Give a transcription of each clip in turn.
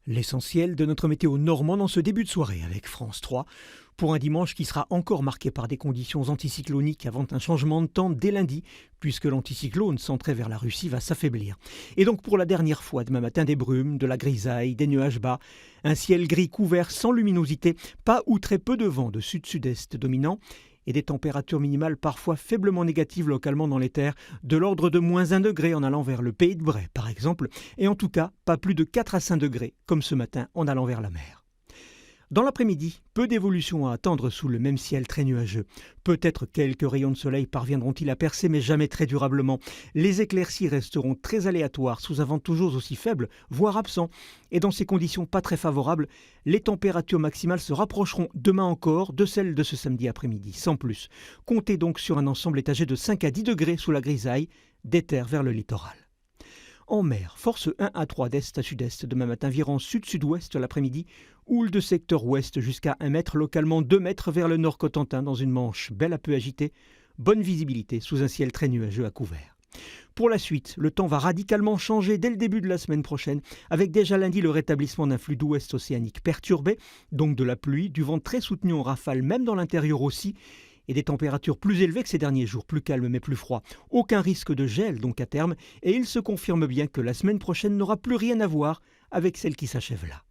L'essentiel de notre météo normande en ce début de soirée avec France 3, pour un dimanche qui sera encore marqué par des conditions anticycloniques avant un changement de temps dès lundi, puisque l'anticyclone centré vers la Russie va s'affaiblir. Et donc pour la dernière fois demain matin, des brumes, de la grisaille, des nuages bas, un ciel gris couvert sans luminosité, pas ou très peu de vent de sud-sud-est dominant, et des températures minimales parfois faiblement négatives localement dans les terres, de l'ordre de -1 degré en allant vers le pays de Bray par exemple, et en tout cas pas plus de 4 à 5 degrés comme ce matin en allant vers la mer. Dans l'après-midi, peu d'évolution à attendre sous le même ciel très nuageux. Peut-être quelques rayons de soleil parviendront-ils à percer, mais jamais très durablement. Les éclaircies resteront très aléatoires, sous un vent toujours aussi faible, voire absent. Et dans ces conditions pas très favorables, les températures maximales se rapprocheront demain encore de celles de ce samedi après-midi, sans plus. Comptez donc sur un ensemble étagé de 5 à 10 degrés sous la grisaille, des terres vers le littoral. En mer, force 1 à 3 d'est à sud-est, demain matin virant sud-sud-ouest l'après-midi, houle de secteur ouest jusqu'à 1 mètre, localement 2 mètres vers le nord Cotentin dans une manche belle à peu agitée, bonne visibilité sous un ciel très nuageux à couvert. Pour la suite, le temps va radicalement changer dès le début de la semaine prochaine, avec déjà lundi le rétablissement d'un flux d'ouest océanique perturbé, donc de la pluie, du vent très soutenu en rafale même dans l'intérieur aussi, et des températures plus élevées que ces derniers jours, plus calmes mais plus froids. Aucun risque de gel donc à terme, et il se confirme bien que la semaine prochaine n'aura plus rien à voir avec celle qui s'achève là.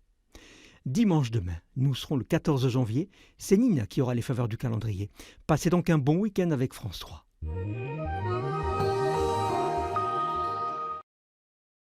Dimanche demain, nous serons le 14 janvier, c'est Nina qui aura les faveurs du calendrier. Passez donc un bon week-end avec France 3.